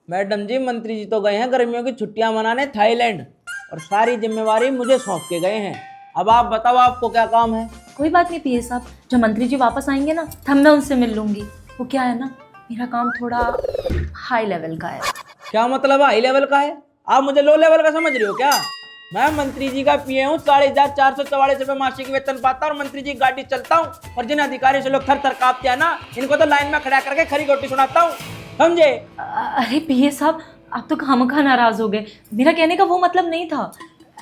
Madam जी, मंत्री जी तो गए हैं गर्मियों की छुट्टियां मनाने थाईलैंड, और सारी जिम्मेवारी मुझे सौंप के गए हैं। अब आप बताओ, आपको क्या काम है? कोई बात नहीं पीए साहब, जब मंत्री जी वापस आएंगे ना तब मैं उनसे मिल लूंगी। वो क्या है ना, मेरा काम थोड़ा हाई लेवल का है। क्या मतलब हाई लेवल का है? आप मुझे लो लेवल का समझ रहे हो क्या? मैं मंत्री जी का पीए हूँ, 40,444 रुपये मासिक वेतन पाता और मंत्री जी की गाड़ी चलता हूँ, और जिन अधिकारियों से लोग थर थर कांपते हैं ना, इनको तो लाइन में खड़ा करके खरी गोटी सुनाता हूँ, समझे? अरे पीए साहब, आप तो खामखा नाराज हो गए। मेरा कहने का वो मतलब नहीं था।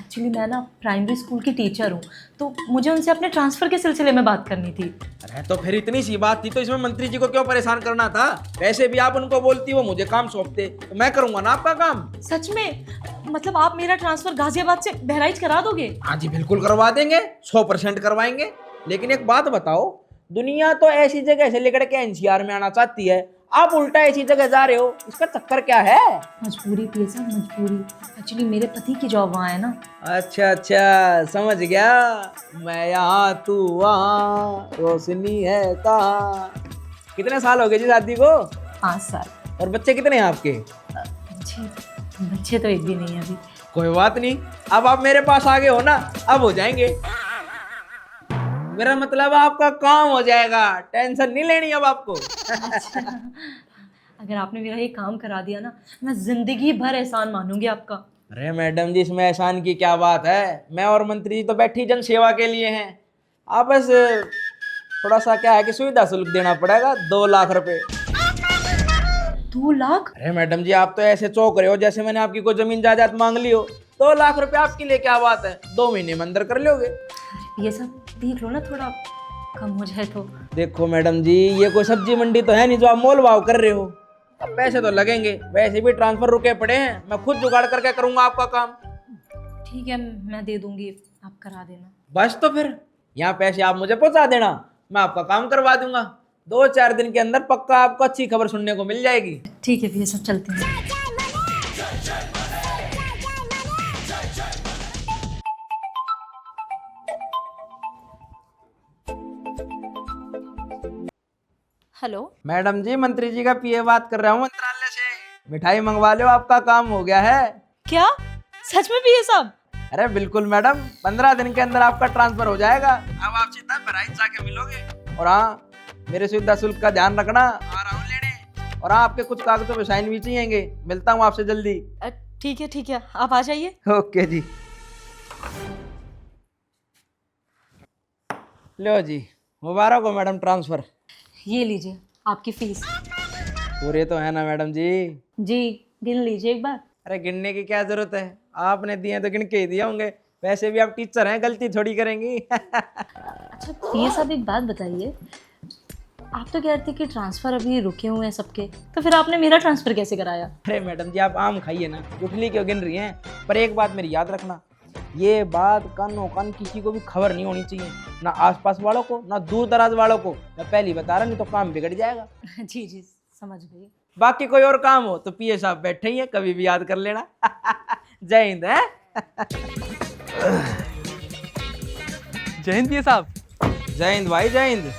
एक्चुअली मैं ना प्राइमरी स्कूल की टीचर हूँ, तो मुझे उनसे अपने ट्रांसफर के सिलसिले में बात करनी थी। अरे तो फिर इतनी सी बात थी तो इसमें मंत्री जी को क्यों परेशान करना था? वैसे भी आप उनको बोलती, वो मुझे काम सौंपते, तो मैं करूंगा ना आपका काम। सच में? मतलब आप मेरा ट्रांसफर गाजियाबाद से बहराइच करा दोगे? हाँ जी, बिल्कुल करवा देंगे, 100% करवाएंगे। लेकिन एक बात बताओ, दुनिया तो ऐसी जगह से लेकर के एनसीआर में आना चाहती है, आप उल्टा ऐसी जगह जा रहे हो, इसका चक्कर क्या है? मजबूरी पीए साहब, मजबूरी। एक्चुअली मेरे पति की जॉब वहाँ है ना। अच्छा अच्छा, समझ गया। मैं यहाँ तू वहाँ, रोशनी है कहाँ। कितने साल हो गए जी शादी को? 5 साल। और बच्चे कितने हैं आपके? जी, बच्चे तो एक भी नहीं है अभी। कोई बात नहीं, अब आप मेरे पास आ गए हो ना, अब हो जाएंगे। मेरा मतलब आपका काम हो जाएगा, टेंशन नहीं लेनी अब आपको। अगर आपने मेरा ये काम करा दिया ना, मैं जिंदगी भर एहसान मानूंगी आपका। अरे मैडम जी, इसमें एहसान की क्या बात है? मैं और मंत्री जी तो बैठी जन सेवा के लिए हैं। आप बस थोड़ा सा क्या है कि सुविधा शुल्क देना पड़ेगा, 2 लाख रुपए। 2 लाख? अरे मैडम जी, आप तो ऐसे चौंक रहे हो जैसे मैंने आपकी कोई जमीन जायदाद मांग ली हो। 2 लाख रुपए आपके लिए क्या बात है, 2 महीने में अंदर कर लोगे। ये सब देख लो ना, थोड़ा कम हो जाए तो। देखो मैडम जी, ये कोई सब्जी मंडी तो है नहीं जो आप मोल भाव कर रहे हो। अब पैसे तो लगेंगे, वैसे भी ट्रांसफर रुके पड़े हैं, मैं खुद जुगाड़ करके करूंगा आपका काम। ठीक है, मैं दे दूंगी, आप करा देना। बस तो फिर यहाँ पैसे आप मुझे पहुंचा देना, मैं आपका काम करवा दूंगा। 2-4 दिन के अंदर पक्का आपको अच्छी खबर सुनने को मिल जाएगी। ठीक है भैया, सब चलते हैं। हेलो। मैडम जी, मंत्री जी का पीए बात कर रहा हूँ मंत्रालय से। मिठाई मंगवा लो, आपका काम हो गया है। क्या? सच में भैया साहब? अरे बिल्कुल मैडम, 15 दिन के अंदर आपका ट्रांसफर हो जाएगा। अब आप सीधा बहराइच जाके मिलोगे। और हाँ, मेरे सुविधा शुल्क का ध्यान रखना, आ रहा हूँ लेने। और हाँ, आपके कुछ कागजों पे साइन भी चाहिएंगे। मिलता हूँ आपसे जल्दी। ठीक है ठीक है, आप आ जाइए। ओके जी। लो जी, मुबारक हो मैडम ट्रांसफर। ये लीजिए आपकी फीस। पूरे तो है ना मैडम जी? जी, गिन लीजिए एक बार। अरे गिनने की क्या जरूरत है, आपने दिए तो गिन के ही दिए होंगे। वैसे भी आप टीचर हैं, गलती थोड़ी करेंगी। अच्छा ये सब एक बात बताइए, आप तो कह रहे थे कि ट्रांसफ़र अभी रुके हुए हैं सबके, तो फिर आपने मेरा ट्रांसफ़र कैसे कराया? अरे मैडम जी, आप आम खाइए ना, गुठली क्यों गिन रही हैं? पर एक बात मेरी याद रखना, ये बात कानो कान किसी को भी खबर नहीं होनी चाहिए, ना आसपास वालों को, ना दूर दराज वालों को। मैं पहले बता रहा, नहीं तो काम बिगड़ जाएगा। जी जी, समझ गई। बाकी कोई और काम हो तो पीए साहब बैठे ही हैं, कभी भी याद कर लेना। जय हिंद है। जय हिंद पीए साहब। जय हिंद भाई, जय हिंद।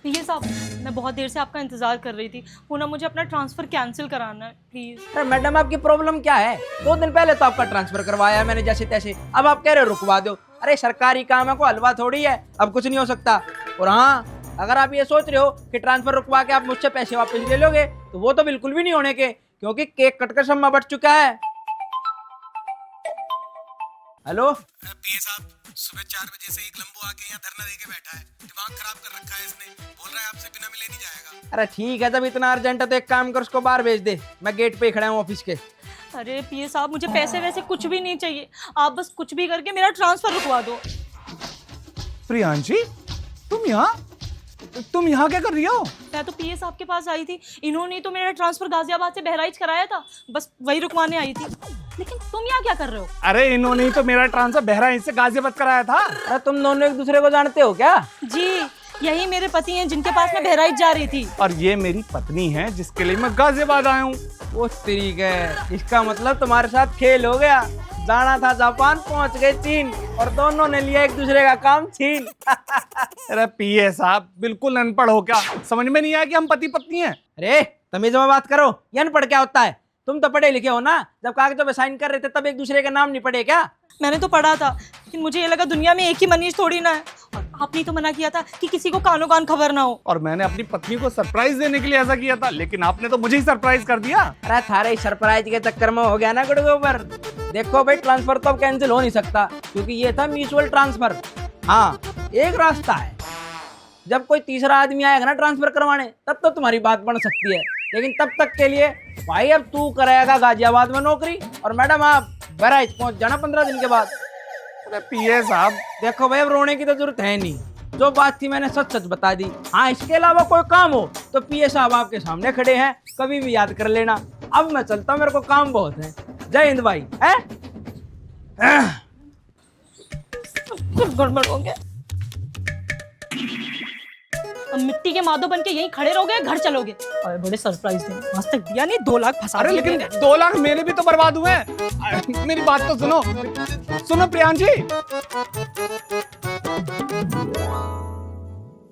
ये साहब, मैं बहुत देर से आपका इंतज़ार कर रही थी। वो ना मुझे अपना ट्रांसफ़र कैंसिल कराना है, प्लीज़। अरे मैडम, आपकी प्रॉब्लम क्या है? 2 दिन पहले तो आपका ट्रांसफर करवाया है मैंने जैसे तैसे, अब आप कह रहे हो रुकवा दो। अरे सरकारी काम है, को हलवा थोड़ी है, अब कुछ नहीं हो सकता। और हाँ, अगर आप ये सोच रहे हो कि ट्रांसफर रुकवा के आप मुझसे पैसे वापस ले लोगे, तो वो तो बिल्कुल भी नहीं होने के, क्योंकि केक कटकर सम्मा बढ़ चुका है। हेलो पीए साहब, सुबह 4 बजे से एक लंबू आके यहाँ धरना देके बैठा है। दिमाग खराब कर रखा है इसने। बोल रहा है आपसे बिना मिले नहीं जाएगा। अरे ठीक है, जब इतना अर्जेंट है तो एक काम कर, उसको बाहर भेज दे, मैं गेट पे ही खड़ा हूँ ऑफिस के। अरे पीए साहब, मुझे पैसे वैसे कुछ भी नहीं चाहिए, आप बस कुछ भी करके मेरा ट्रांसफ़र रुकवा दो। प्रियांशी, तुम यहाँ क्या कर रही हो? मैं तो पीए साहब के पास आई थी, इन्होंने तो मेरा ट्रांसफ़र गाजियाबाद से बहराइच कराया था, बस वही रुकवाने आई थी। लेकिन तुम यहाँ क्या कर रहे हो? अरे इन्होंने ही तो मेरा ट्रांसफर बहराइच से गाजियाबाद कराया था। अरे तुम दोनों एक दूसरे को जानते हो क्या? जी, यही मेरे पति हैं जिनके पास मैं बहराइच जा रही थी। और ये मेरी पत्नी है जिसके लिए मैं गाजियाबाद आया हूँ। वो तरीका है, इसका मतलब तुम्हारे साथ खेल हो गया। जाना था जापान, पहुंच गए चीन, और दोनों ने लिया एक दूसरे का काम छीन। अरे पीए साहब, बिल्कुल अनपढ़ हो क्या? समझ में नहीं आया कि हम पति पत्नी हैं? अरे तमीज में बात करो, ये अनपढ़ क्या होता है? तुम तो पढ़े लिखे हो ना, जब कागजों पे साइन कर रहे थे तब एक दूसरे का नाम नहीं पढ़े क्या? मैंने तो पढ़ा था, लेकिन मुझे ये लगा दुनिया में एक ही मनीष थोड़ी ना है। और आपने तो मना किया था कि किसी को कानो कान खबर ना हो। और मैंने अपनी पत्नी को सरप्राइज देने के लिए ऐसा किया था, लेकिन आपने तो मुझे ही सरप्राइज कर दिया। अरे थारे सरप्राइज के चक्कर में हो गया ना गुड़ गोबर। देखो भाई, ट्रांसफर तो अब कैंसिल हो नहीं सकता, क्योंकि ये था म्यूचुअल ट्रांसफर। हाँ, एक रास्ता है, जब कोई तीसरा आदमी आएगा ना ट्रांसफर करवाने, तब तो तुम्हारी बात बन सकती है। लेकिन तब तक के लिए भाई अब तू करेगा गाजियाबाद में नौकरी, और मैडम आप बहराइच पहुंच जाना 15 दिन के बाद। अरे पीए साहब, देखो भाई, अब रोने की तो जरूरत है नहीं, जो बात थी मैंने सच सच बता दी। हाँ, इसके अलावा कोई काम हो तो पीए साहब आपके सामने खड़े हैं, कभी भी याद कर लेना। अब मैं चलता हूँ, मेरे को काम बहुत है। जय हिंद भाई। है कुछ गड़बड़ हो गया। अब मिट्टी के माधो बन के यहीं खड़े रहोगे, घर चलोगे? और बड़े सरप्राइज देंगे, आज तक दिया नहीं, 2 लाख फंसा अरे दिए लेकिन मेरे। 2 लाख मेरे भी तो बर्बाद हुए हैं। मेरी बात तो सुनो, सुनो प्रियांशी।